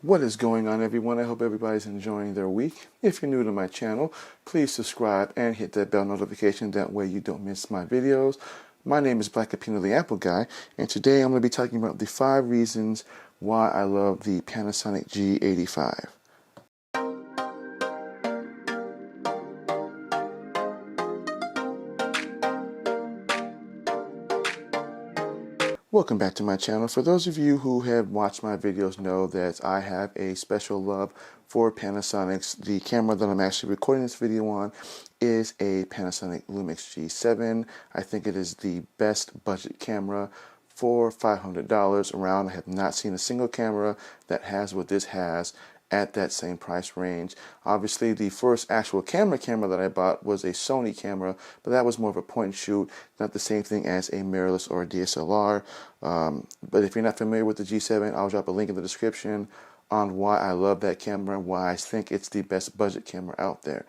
What is going on, everyone? I hope everybody's enjoying their week. If you're new to my channel, please subscribe and hit that bell notification. That way you don't miss my videos. My name is Black Apino the Apple Guy, and today I'm going to be talking about the 5 reasons why I love the Panasonic G85. Welcome back to my channel. For those of you who have watched my videos know that I have a special love for Panasonic's. The camera that I'm actually recording this video on is a Panasonic Lumix G7. I think it is the best budget camera for $500 around. I have not seen a single camera that has what this has at that same price range. Obviously, the first actual camera that I bought was a Sony camera, but that was more of a point and shoot, not the same thing as a mirrorless or a DSLR. But if you're not familiar with the G7, I'll drop a link in the description on why I love that camera and why I think it's the best budget camera out there.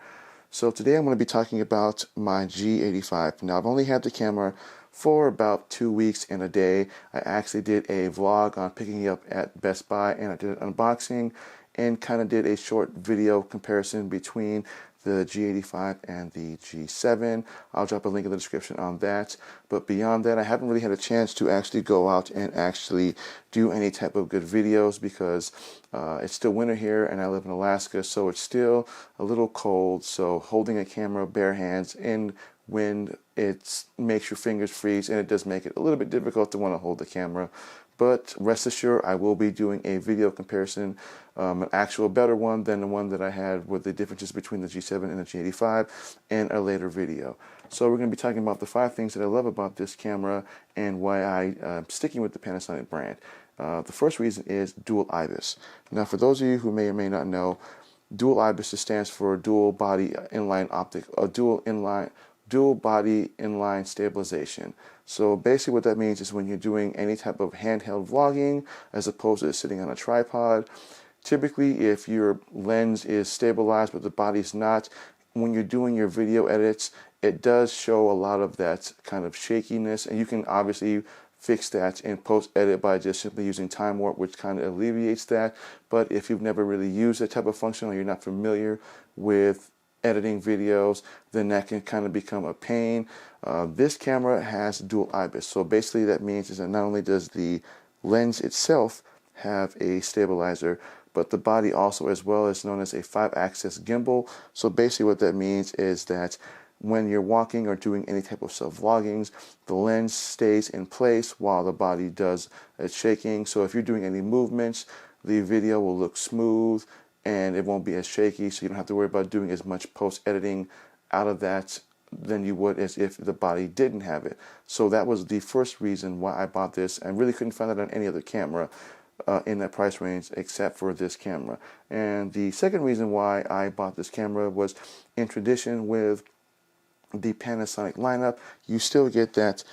So today I'm going to be talking about my G85. Now, I've only had the camera for about 2 weeks and a day. I actually did a vlog on picking it up at Best Buy, and I did an unboxing and kind of did a short video comparison between the G85 and the G7. I'll drop a link in the description on that. But beyond that, I haven't really had a chance to actually go out and actually do any type of good videos because it's still winter here and I live in Alaska, so it's still a little cold. So holding a camera bare hands in wind, it makes your fingers freeze, and it does make it a little bit difficult to want to hold the camera. But rest assured, I will be doing a video comparison, an actual better one than the one that I had with the differences between the G7 and the G85 in a later video. So we're going to be talking about the 5 things that I love about this camera and why I'm sticking with the Panasonic brand. The first reason is dual IBIS. Now, for those of you who may or may not know, dual IBIS stands for dual body inline optic, dual body inline stabilization. So basically what that means is when you're doing any type of handheld vlogging as opposed to sitting on a tripod, typically if your lens is stabilized but the body's not, when you're doing your video edits, it does show a lot of that kind of shakiness, and you can obviously fix that in post-edit by just simply using time warp, which kind of alleviates that. But if you've never really used that type of function or you're not familiar with editing videos, then that can kind of become a pain. This camera has dual IBIS, so basically that means is that not only does the lens itself have a stabilizer, but the body also as well is known as a 5-axis gimbal. So basically what that means is that when you're walking or doing any type of self-vloggings, the lens stays in place while the body does its shaking. So if you're doing any movements, the video will look smooth and it won't be as shaky, so you don't have to worry about doing as much post-editing out of that than you would as if the body didn't have it. So that was the first reason why I bought this. I really couldn't find that on any other camera in that price range except for this camera. And the second reason why I bought this camera was in tradition with the Panasonic lineup, you still get that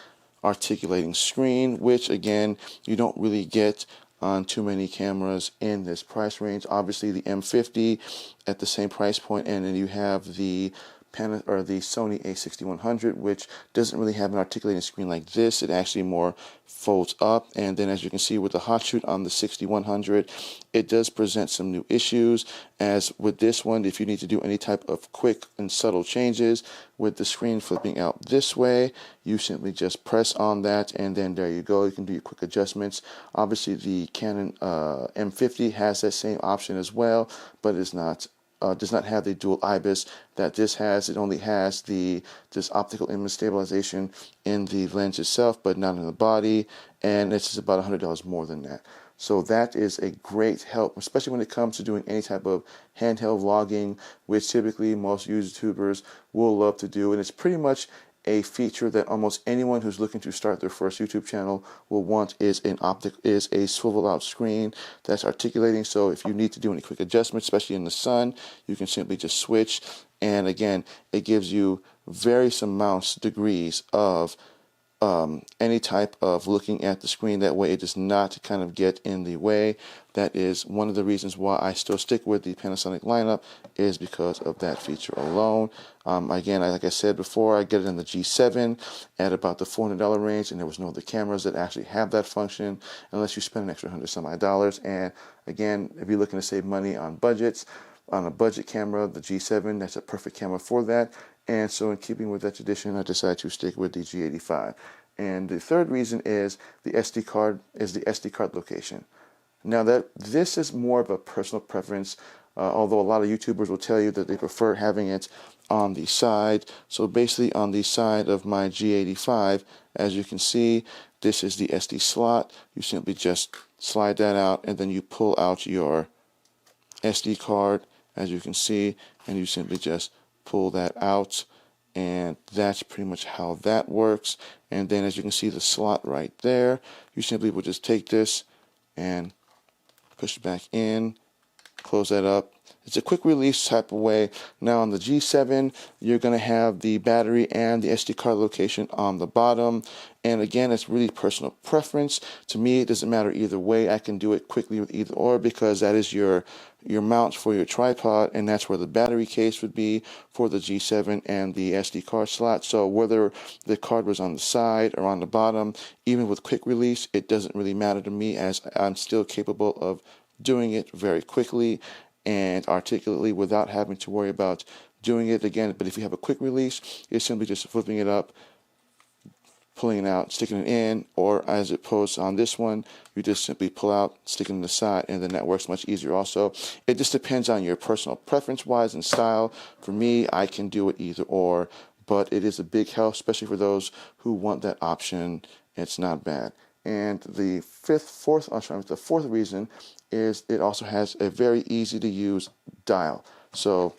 articulating screen, which again, you don't really get on too many cameras in this price range. Obviously the M50 at the same price point, and then you have the the Sony a6100, which doesn't really have an articulating screen like this. It actually more folds up, and then as you can see with the hot shoot on the 6100, it does present some new issues. As with this one, if you need to do any type of quick and subtle changes with the screen flipping out this way, you simply just press on that, and then there you go. You can do your quick adjustments. Obviously the Canon M50 has that same option as well, but it's not does not have the dual IBIS that this has. It only has this optical image stabilization in the lens itself, but not in the body, and it's just about $100 more than that. So that is a great help, especially when it comes to doing any type of handheld vlogging, which typically most YouTubers will love to do, and it's pretty much a feature that almost anyone who's looking to start their first YouTube channel will want is a swivel out screen that's articulating. So if you need to do any quick adjustments, especially in the sun, you can simply just switch. And again, it gives you various degrees of any type of looking at the screen. That way it does not kind of get in the way. That is one of the reasons why I still stick with the Panasonic lineup, is because of that feature alone. Again, like I said before, I get it in the G7 at about the $400 range, and there was no other cameras that actually have that function unless you spend an extra $100 some odd dollars. And again, if you're looking to save money on budgets, on a budget camera, the G7, that's a perfect camera for that. And so in keeping with that tradition, I decided to stick with the G85. And the third reason is the SD card location. Now this is more of a personal preference, although a lot of YouTubers will tell you that they prefer having it on the side. So basically on the side of my G85, as you can see, this is the SD slot. You simply just slide that out, and then you pull out your SD card, as you can see, and you simply just pull that out, and that's pretty much how that works. And then as you can see, the slot right there, you simply will just take this and push it back in, close that up. It's a quick release type of way. Now on the G7, you're going to have the battery and the SD card location on the bottom. And again, it's really personal preference. To me, it doesn't matter either way. I can do it quickly with either or, because that is your mount for your tripod, and that's where the battery case would be for the G7 and the SD card slot. So whether the card was on the side or on the bottom, even with quick release, it doesn't really matter to me, as I'm still capable of doing it very quickly and articulately without having to worry about doing it again. But if you have a quick release, it's simply just flipping it up, pulling it out, sticking it in, or as opposed on this one, you just simply pull out, stick it in the side, and then that works much easier also. It just depends on your personal preference-wise and style. For me, I can do it either or, but it is a big help, especially for those who want that option. It's not bad. And the fourth reason is it also has a very easy to use dial. So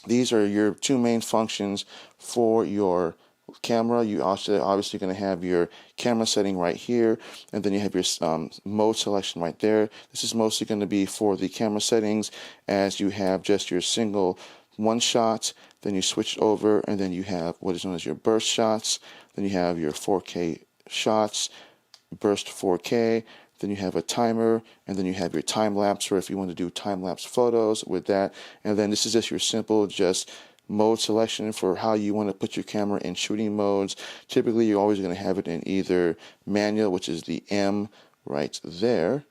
these are your two main functions for your camera. You also obviously going to have your camera setting right here, and then you have your mode selection right there. This is mostly going to be for the camera settings, as you have just your single one shot, then you switch over, and then you have what is known as your burst shots, then you have your 4K shots, burst 4K, then you have a timer, and then you have your time lapse, or if you want to do time lapse photos with that. And then this is just your simple mode selection for how you want to put your camera in shooting modes. Typically you're always going to have it in either manual, which is the M right there.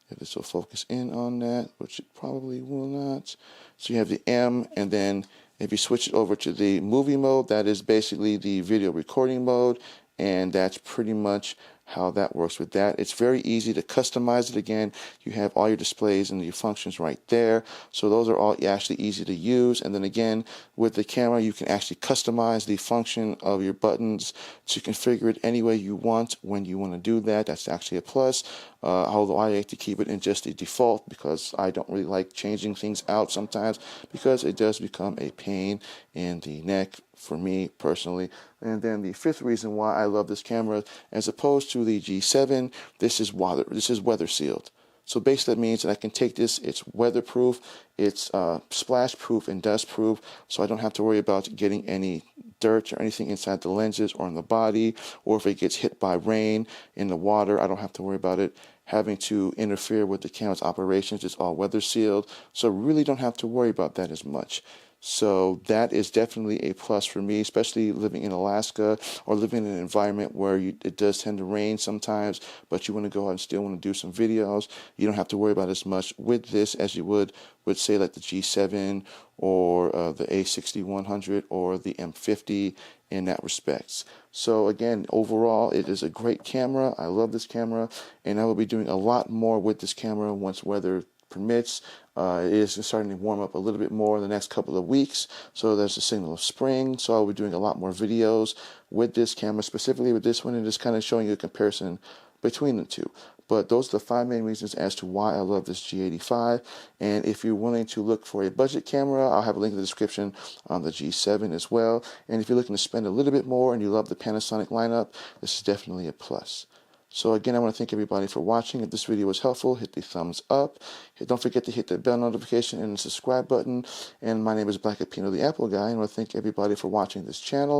If this will focus in on that, which it probably will not. So you have the M, and then if you switch it over to the movie mode, that is basically the video recording mode, and that's pretty much how that works with that. It's very easy to customize it. Again, you have all your displays and your functions right there, so those are all actually easy to use. And then again, with the camera, you can actually customize the function of your buttons to configure it any way you want when you want to do that. That's actually a plus, although I like to keep it in just the default, because I don't really like changing things out sometimes, because it does become a pain in the neck for me personally. And then the fifth reason why I love this camera, as opposed to the G7, this is weather sealed. So basically that means that I can take this, it's weatherproof, it's splash proof and dust proof, so I don't have to worry about getting any dirt or anything inside the lenses or in the body, or if it gets hit by rain in the water, I don't have to worry about it having to interfere with the camera's operations. It's all weather sealed, so really don't have to worry about that as much. So that is definitely a plus for me, especially living in Alaska or living in an environment where it does tend to rain sometimes, but you want to go out and still want to do some videos. You don't have to worry about as much with this as you would with, say, like the G7 or the A6100 or the M50 in that respects. So again, overall, it is a great camera. I love this camera, and I will be doing a lot more with this camera once weather permits. It is starting to warm up a little bit more in the next couple of weeks, so there's a signal of spring, so I'll be doing a lot more videos with this camera, specifically with this one, and just kind of showing you a comparison between the two. But those are the 5 main reasons as to why I love this G85. And if you're willing to look for a budget camera, I'll have a link in the description on the G7 as well. And if you're looking to spend a little bit more and you love the Panasonic lineup, this is definitely a plus. So again, I want to thank everybody for watching. If this video was helpful, hit the thumbs up. Don't forget to hit the bell notification and the subscribe button. And my name is Black Apino, the Apple Guy, and I want to thank everybody for watching this channel.